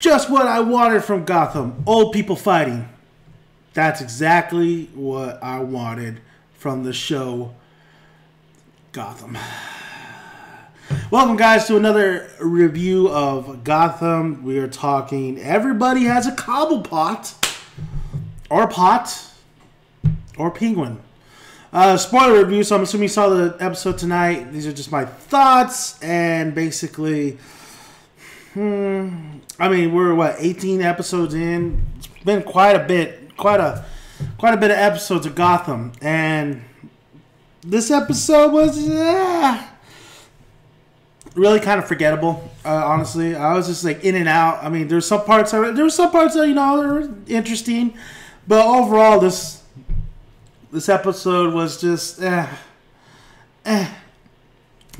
just what I wanted from Gotham. Old people fighting. That's exactly what I wanted from the show Gotham. Welcome, guys, to another review of Gotham. We are talking everybody has a Cobblepot, or pot, or penguin. Spoiler review, so I'm assuming you saw the episode tonight. These are just my thoughts, and basically, I mean, we're, what, 18 episodes in? It's been quite a bit of episodes of Gotham, and this episode was, really kind of forgettable, honestly. I was just like in and out. I mean, there were some parts that were interesting, but overall, this episode was just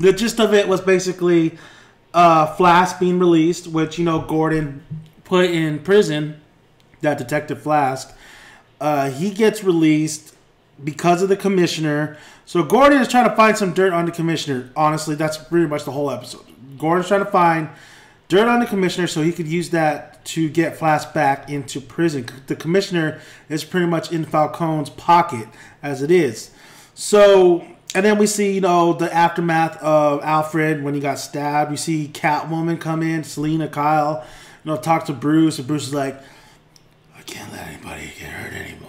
The gist of it was basically Flash being released, which Gordon put in prison. That Detective Flask, he gets released because of the commissioner. So Gordon is trying to find some dirt on the commissioner. Honestly, that's pretty much the whole episode. Gordon's trying to find dirt on the commissioner so he could use that to get Flash back into prison. The commissioner is pretty much in Falcone's pocket as it is. So, and then we see, the aftermath of Alfred when he got stabbed. We see Catwoman come in, Selena Kyle, talk to Bruce, and Bruce is like, I can't let anybody get hurt anymore.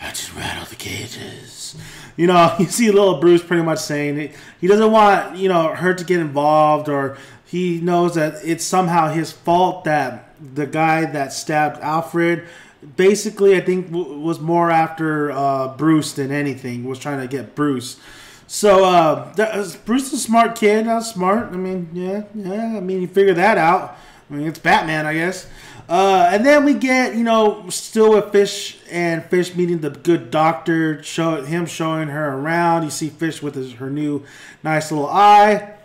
I just rattle the cages. You see little Bruce pretty much saying he doesn't want, her to get involved, or he knows that it's somehow his fault that the guy that stabbed Alfred, basically, I think was more after Bruce than anything, was trying to get Bruce. So, Bruce is a smart kid. That's smart. I mean, yeah. I mean, you figure that out. I mean, it's Batman, I guess. And then we get, still with Fish, and Fish meeting the good doctor, him showing her around. You see Fish with her new nice little eye.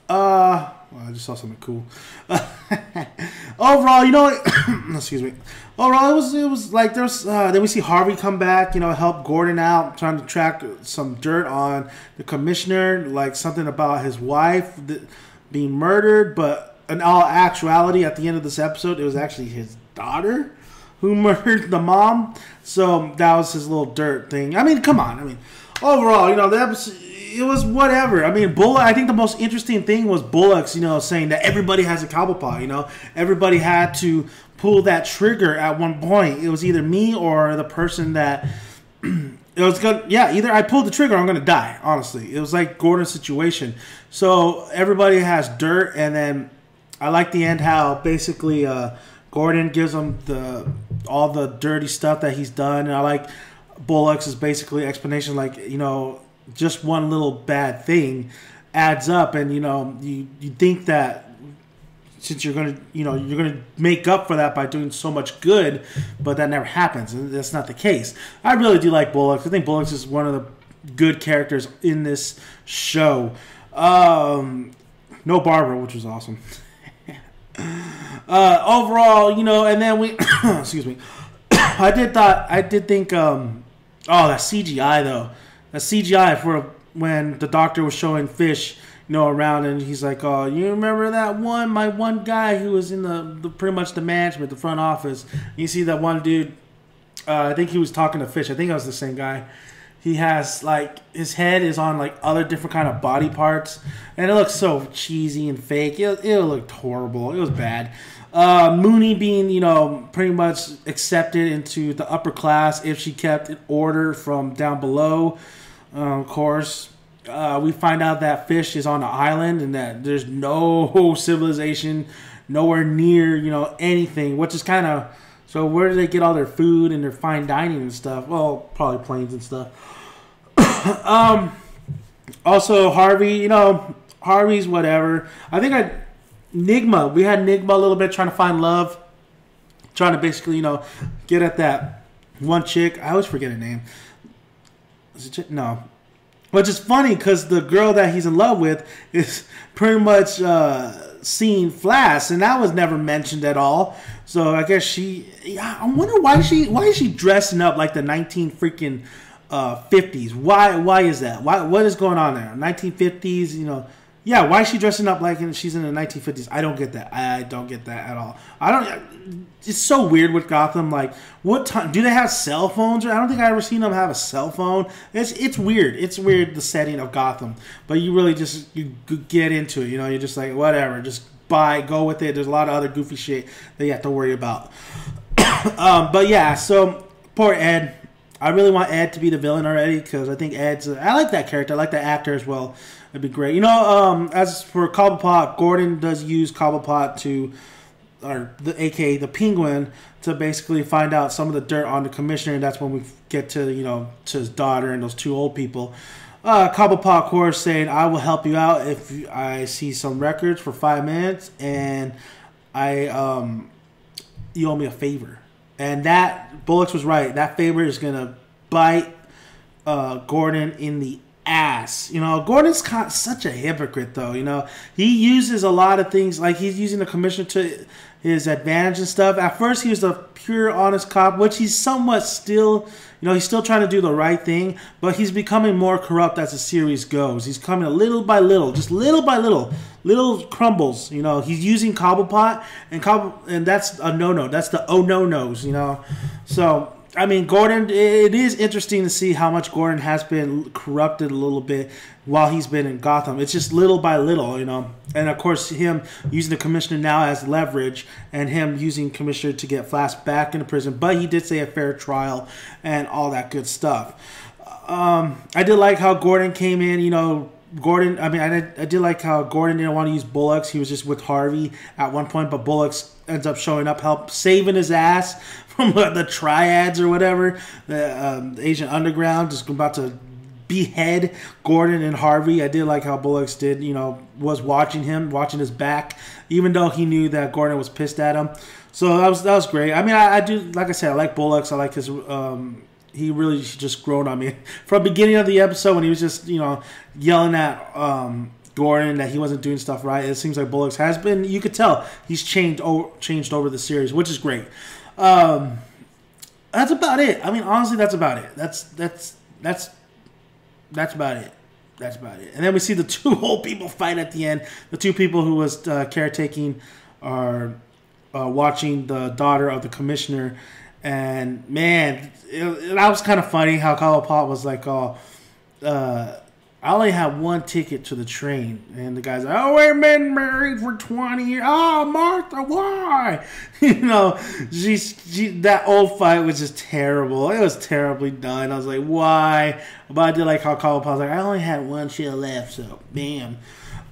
Well, I just saw something cool. Overall, excuse me. Overall, it was like there's. Then we see Harvey come back, help Gordon out, trying to track some dirt on the commissioner, like something about his wife being murdered, but in all actuality, at the end of this episode, it was actually his daughter who murdered the mom. So that was his little dirt thing. I mean, come on. I mean, overall, the episode, it was whatever. I mean, Bullock. I think the most interesting thing was Bullock's, saying that everybody has a Cobblepot. Everybody had to pull that trigger at one point. It was either me or the person that it was good. Yeah, either I pulled the trigger or I'm gonna die. Honestly, it was like Gordon's situation. So everybody has dirt, and then I like the end how basically Gordon gives him all the dirty stuff that he's done, and I like Bullock's is basically explanation like just one little bad thing adds up, and you think that since you're gonna make up for that by doing so much good, but that never happens, and that's not the case. I really do like Bullock. I think Bullock is one of the good characters in this show. No Barbara, which was awesome. Overall, and then we excuse me. I did think that CGI though. That CGI for when the doctor was showing Fish, around, and he's like, "Oh, you remember that my one guy who was in the pretty much the management, the front office." You see that one dude, I think he was talking to Fish. I think it was the same guy. He has, like, his head is on, like, other different kind of body parts. And it looks so cheesy and fake. It looked horrible. It was bad. Mooney being, pretty much accepted into the upper class if she kept an order from down below. Of course, we find out that Fish is on an island and that there's no civilization nowhere near, anything. Which is kind of... So where do they get all their food and their fine dining and stuff? Well, probably planes and stuff. Also, Harvey, Harvey's whatever. I think Nigma. We had Nigma a little bit trying to find love. Trying to basically, get at that one chick. I always forget her name. Is it no. Which is funny because the girl that he's in love with is pretty much seeing Flash, and that was never mentioned at all. So I guess I wonder why is she dressing up like the 50s? Why is that? What is going on there? 1950s, Yeah, why is she dressing up like she's in the 1950s? I don't get that. I don't get that at all. I don't. It's so weird with Gotham. Like, what time do they have cell phones? I don't think I ever seen them have a cell phone. It's weird. It's weird, the setting of Gotham. But you really just you get into it. You know, you're just like whatever. Just go with it. There's a lot of other goofy shit that you have to worry about. But yeah, so poor Ed. I really want Ed to be the villain already because I think I like that character. I like the actor as well. It'd be great. You know, as for Cobblepot, Gordon does use Cobblepot aka the Penguin, to basically find out some of the dirt on the commissioner, and that's when we get to, to his daughter and those two old people. Cobblepot, of course, saying, I will help you out if I see some records for 5 minutes, and you owe me a favor. And that, Bullocks was right. That favor is going to bite Gordon in the ass. Gordon's such a hypocrite, though. He uses a lot of things, like he's using the commissioner to his advantage and stuff. At first, he was a pure, honest cop, which he's somewhat still. He's still trying to do the right thing, but he's becoming more corrupt as the series goes. He's coming little by little, just little by little crumbles. He's using Cobblepot, and that's a no-no. That's the no-nos. So. I mean, Gordon, it is interesting to see how much Gordon has been corrupted a little bit while he's been in Gotham. It's just little by little, And, of course, him using the commissioner now as leverage and him using commissioner to get Flash back into prison. But he did say a fair trial and all that good stuff. I did like how Gordon came in, Gordon, I did like how Gordon didn't want to use Bullocks. He was just with Harvey at one point, but Bullocks ends up showing up, help saving his ass from the triads or whatever. The Asian Underground just about to behead Gordon and Harvey. I did like how Bullocks did, was watching his back, even though he knew that Gordon was pissed at him. So that was great. I mean, I do, like I said, I like Bullocks. I like his... he really just grown on me from the beginning of the episode when he was just, yelling at Gordon that he wasn't doing stuff right. It seems like Bullocks has been. You could tell he's changed over the series, which is great. That's about it. I mean, honestly, that's about it. That's about it. That's about it. And then we see the two old people fight at the end. The two people who was caretaking are watching the daughter of the commissioner. And, man, that was kind of funny how Cobblepot was like, I only have one ticket to the train. And the guy's like, oh, we've been married for 20 years. Oh, Martha, why? That old fight was just terrible. It was terribly done. I was like, why? But I did like how Cobblepot was like, I only had one chill left, so bam.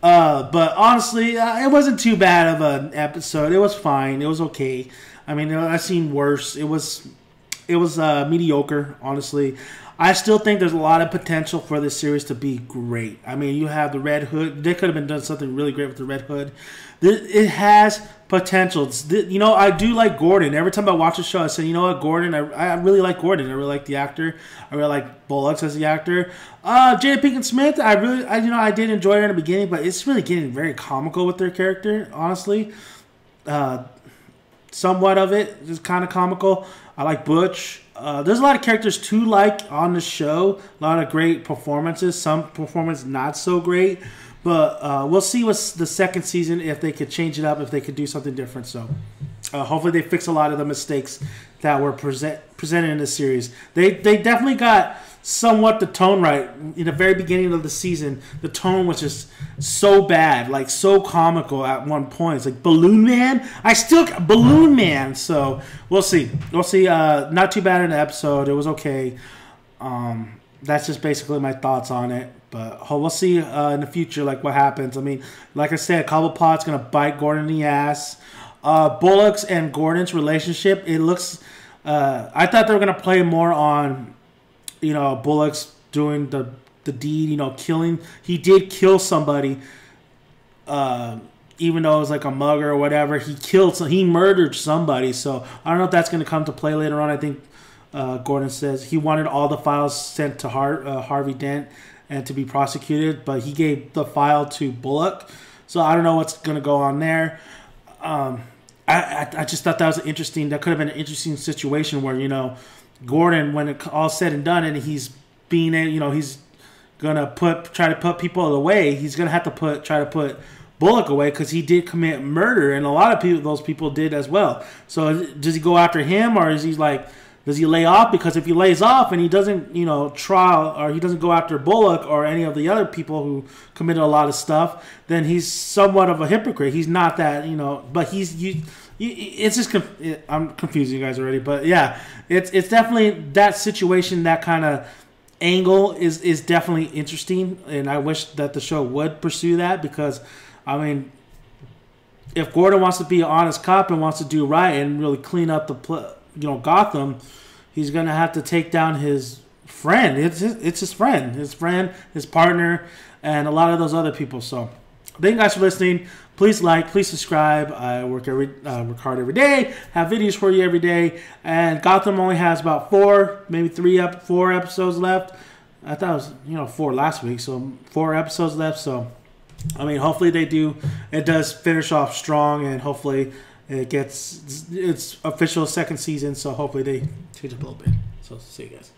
But honestly, it wasn't too bad of an episode. It was fine. It was okay. I mean, I've seen worse. It was mediocre, honestly. I still think there's a lot of potential for this series to be great. I mean, you have the Red Hood. They could have been done something really great with the Red Hood. It has potential. I do like Gordon. Every time I watch a show, I say, you know what, Gordon, I really like Gordon. I really like the actor. I really like Bullocks as the actor. Jada Pinkett Smith, I did enjoy her in the beginning, but it's really getting very comical with their character, honestly. Somewhat of it is kind of comical. I like Butch. There's a lot of characters to like on the show. A lot of great performances. Some performances not so great. But we'll see what's the second season, if they could change it up, if they could do something different. So hopefully they fix a lot of the mistakes that were presented in this series. They definitely got somewhat the tone right. In the very beginning of the season, the tone was just so bad, like so comical at one point. It's like, Balloon Man? Balloon Man! So we'll see. Not too bad in the episode. It was okay. That's just basically my thoughts on it. But we'll see in the future, like, what happens. I mean, like I said, Cobblepot's going to bite Gordon in the ass. Bullocks and Gordon's relationship, it looks... I thought they were going to play more on, Bullocks doing the deed, killing. He did kill somebody, even though it was like a mugger or whatever. He murdered somebody. So I don't know if that's going to come to play later on. I think Gordon says he wanted all the files sent to Harvey Dent and to be prosecuted, but he gave the file to Bullock. So I don't know what's going to go on there. I just thought that could have been an interesting situation where, Gordon, when it all said and done, and he's being, he's gonna try to put people away, he's gonna have to try to put Bullock away because he did commit murder, and a lot of those people did as well. So does he go after him, or is he like, does he lay off? Because if he lays off and he doesn't, trial, or he doesn't go after Bullock or any of the other people who committed a lot of stuff, then he's somewhat of a hypocrite. He's not that, but it's just I'm confusing you guys already, but yeah, it's definitely that situation, that kind of angle is definitely interesting, and I wish that the show would pursue that because, I mean, if Gordon wants to be an honest cop and wants to do right and really clean up Gotham, he's gonna have to take down his friend. It's his friend, his partner, and a lot of those other people. So, thank you guys for listening. Please like, please subscribe. I work hard every day, have videos for you every day, and Gotham only has about 4 episodes left. I thought it was 4 last week, so 4 episodes left. So, I mean, hopefully it does finish off strong, and hopefully it gets its official second season. So hopefully they change up a little bit. So see you guys.